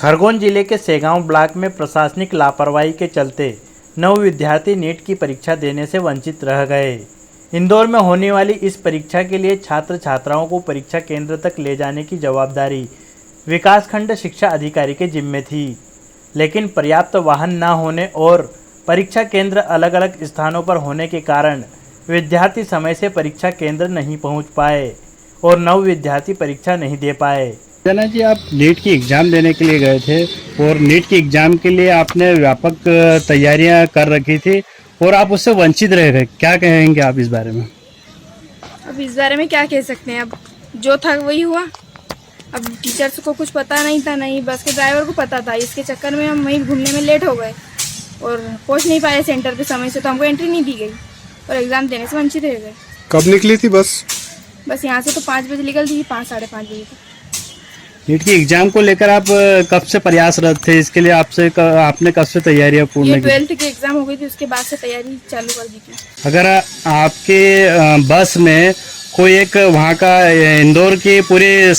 खरगोन जिले के सेगांव ब्लॉक में प्रशासनिक लापरवाही के चलते 9 विद्यार्थी नीट की परीक्षा देने से वंचित रह गए। इंदौर में होने वाली इस परीक्षा के लिए छात्र छात्राओं को परीक्षा केंद्र तक ले जाने की जवाबदारी विकासखंड शिक्षा अधिकारी के जिम्मे थी, लेकिन पर्याप्त वाहन न होने और परीक्षा केंद्र अलग अलग स्थानों पर होने के कारण विद्यार्थी समय से परीक्षा केंद्र नहीं पहुंच पाए और 9 विद्यार्थी परीक्षा नहीं दे पाए। जना जी, आप नीट की एग्ज़ाम देने के लिए गए थे और नीट की एग्ज़ाम के लिए आपने व्यापक तैयारियां कर रखी थी और आप उससे वंचित रह गए, क्या कहेंगे आप इस बारे में? अब इस बारे में क्या कह सकते हैं, अब जो था वही हुआ। अब टीचर्स को कुछ पता नहीं था, नहीं बस के ड्राइवर को पता था। इसके चक्कर में हम वहीं घूमने में लेट हो गए और पहुंच नहीं पाए सेंटर पे समय से, तो हमको एंट्री नहीं दी गई और एग्ज़ाम देने से वंचित रह गए। कब निकली थी बस? बस यहाँ से तो 5 बजे निकल थी, 5 साढ़े 5 बजे तक। नीट की एग्ज़ाम को लेकर आप कब से प्रयासरत थे? इसके लिए आपने कब से तैयारियां ये पूर्ण की? 12th की एग्ज़ाम हो गई थी, उसके बाद से तैयारी चालू कर दी थी। अगर आपके बस में कोई एक वहाँ का इंदौर की पूरी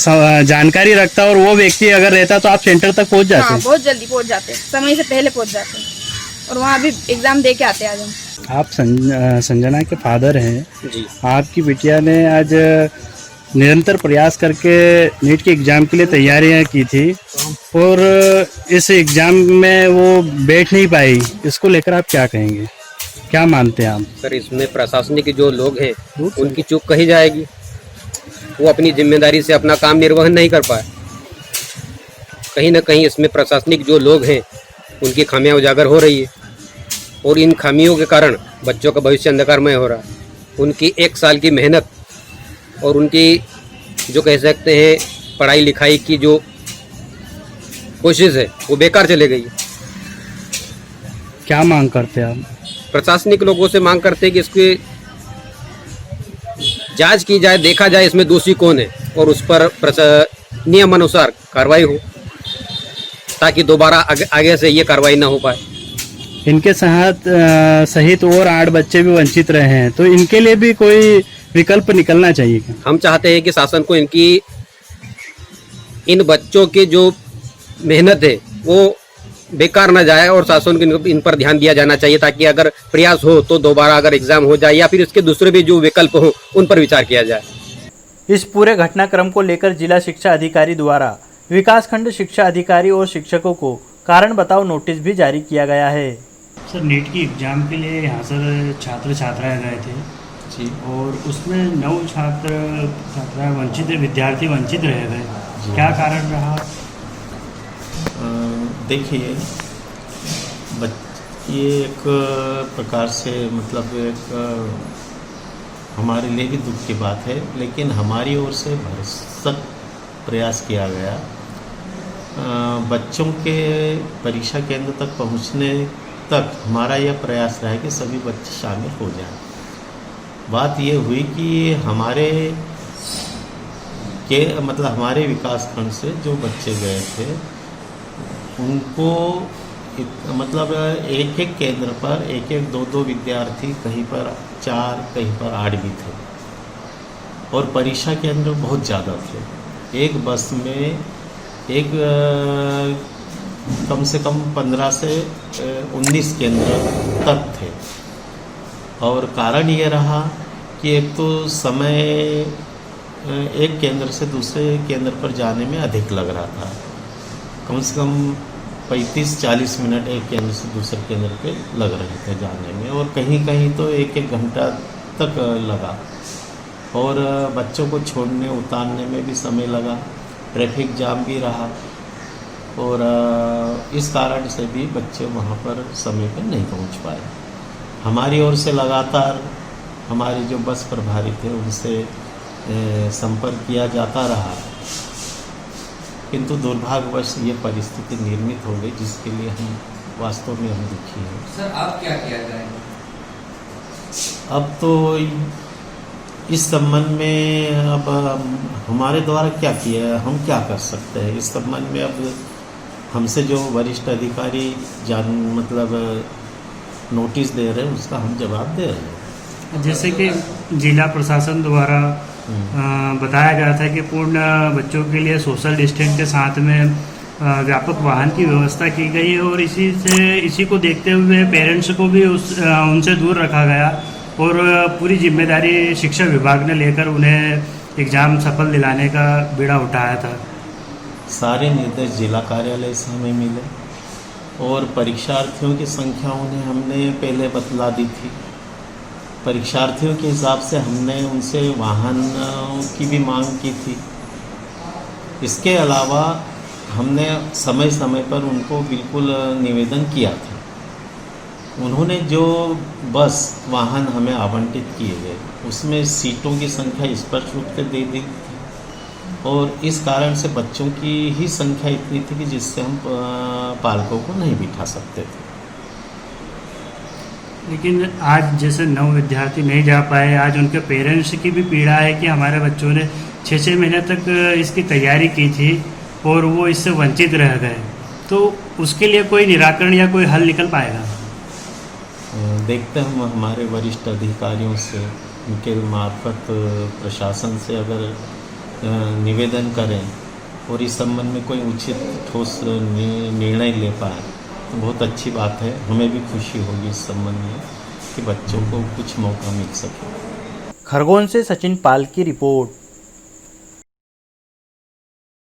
जानकारी रखता और वो व्यक्ति अगर रहता तो आप सेंटर तक पहुँच जाते? हाँ, बहुत जल्दी पहुँच जाते, समय से पहले पहुँच जाते और वहाँ भी एग्ज़ाम दे के आते आज हम। आप संजना के फादर हैं जी। आपकी बिटिया ने आज निरंतर प्रयास करके नीट की एग्ज़ाम के लिए तैयारियां की थी और इस एग्ज़ाम में वो बैठ नहीं पाई, इसको लेकर आप क्या कहेंगे, क्या मानते हैं आप? सर, इसमें प्रशासनिक जो लोग हैं उनकी चूक कही जाएगी। वो अपनी जिम्मेदारी से अपना काम निर्वहन नहीं कर पाए। कहीं ना कहीं इसमें प्रशासनिक जो लोग हैं उनकी खामियां उजागर हो रही है और इन खामियों के कारण बच्चों का भविष्य अंधकारमय हो रहा है। उनकी 1 साल की मेहनत और उनकी जो कह सकते हैं पढ़ाई लिखाई की जो कोशिश है वो बेकार चले गई है। क्या मांग करते हैं आप? प्रशासनिक लोगों से मांग करते हैं कि इसकी जांच की जाए, देखा जाए इसमें दोषी कौन है और उस पर नियम अनुसार कार्रवाई हो, ताकि दोबारा आगे से ये कार्रवाई ना हो पाए। इनके साथ सहित और 8 बच्चे भी वंचित रहे हैं, तो इनके लिए भी कोई विकल्प निकलना चाहिए क्या? हम चाहते हैं कि शासन को इन बच्चों की जो मेहनत है वो बेकार ना जाए और शासन को इन पर ध्यान दिया जाना चाहिए, ताकि अगर प्रयास हो तो दोबारा अगर एग्जाम हो जाए या फिर इसके दूसरे भी जो विकल्प हो उन पर विचार किया जाए। इस पूरे घटनाक्रम को लेकर जिला शिक्षा अधिकारी द्वारा विकासखंड शिक्षा अधिकारी और शिक्षकों को कारण बताओ नोटिस भी जारी किया गया है। सर, नीट की एग्ज़ाम के लिए यहाँ सर छात्र छात्राएं गए थे जी, और उसमें 9 छात्राएं विद्यार्थी वंचित रह गए, क्या कारण रहा? देखिए, ये एक प्रकार से मतलब एक हमारे लिए भी दुख की बात है, लेकिन हमारी ओर से भरसक प्रयास किया गया बच्चों के परीक्षा केंद्र तक पहुंचने तक। हमारा यह प्रयास रहा कि सभी बच्चे शामिल हो जाएं। बात ये हुई कि हमारे विकासखंड से जो बच्चे गए थे उनको मतलब एक केंद्र पर 2 विद्यार्थी, कहीं पर 4, कहीं पर 8 भी थे और परीक्षा केंद्र बहुत ज़्यादा थे। एक बस में कम से कम 15 से 19 केंद्र तक थे और कारण ये रहा कि एक तो समय एक केंद्र से दूसरे केंद्र पर जाने में अधिक लग रहा था। कम से कम 35-40 मिनट एक केंद्र से दूसरे केंद्र पे लग रहे थे जाने में और कहीं कहीं तो 1-1 घंटा तक लगा और बच्चों को छोड़ने उतारने में भी समय लगा। ट्रैफिक जाम भी रहा और इस कारण से भी बच्चे वहाँ पर समय पर नहीं पहुँच पाए। हमारी ओर से लगातार हमारे जो बस प्रभारी थे उनसे संपर्क किया जाता रहा, किंतु दुर्भाग्यवश ये परिस्थिति निर्मित हो गई, जिसके लिए हम वास्तव में हम दुखी हैं। सर, अब क्या किया जाए? अब तो इस संबंध में अब हमारे द्वारा क्या किया है, हम क्या कर सकते हैं इस संबंध में? अब हमसे जो वरिष्ठ अधिकारी नोटिस दे रहे हैं उसका हम जवाब दे रहे हैं। जैसे कि जिला प्रशासन द्वारा बताया गया था कि पूर्ण बच्चों के लिए सोशल डिस्टेंस के साथ में व्यापक वाहन की व्यवस्था की गई है और इसी को देखते हुए पेरेंट्स को भी उनसे दूर रखा गया और पूरी जिम्मेदारी शिक्षा विभाग ने लेकर उन्हें एग्ज़ाम सफल दिलाने का बीड़ा उठाया था। सारे निर्देश जिला कार्यालय से हमें मिले और परीक्षार्थियों की संख्या उन्हें हमने पहले बतला दी थी। परीक्षार्थियों के हिसाब से हमने उनसे वाहन की भी मांग की थी। इसके अलावा हमने समय समय पर उनको बिल्कुल निवेदन किया था। उन्होंने जो बस वाहन हमें आवंटित किए गए उसमें सीटों की संख्या स्पष्ट रूप से दे दी थी और इस कारण से बच्चों की ही संख्या इतनी थी कि जिससे हम पालकों को नहीं बिठा सकते थे। लेकिन आज जैसे 9 विद्यार्थी नहीं जा पाए, आज उनके पेरेंट्स की भी पीड़ा है कि हमारे बच्चों ने 6-6 महीने तक इसकी तैयारी की थी और वो इससे वंचित रह गए, तो उसके लिए कोई निराकरण या कोई हल निकल पाएगा? देखते हम हमारे वरिष्ठ अधिकारियों से उनके मार्फत प्रशासन से अगर निवेदन करें और इस संबंध में कोई उचित ठोस निर्णय ले पाए तो बहुत अच्छी बात है। हमें भी खुशी होगी इस संबंध में कि बच्चों को कुछ मौका मिल सके। खरगोन से सचिन पाल की रिपोर्ट।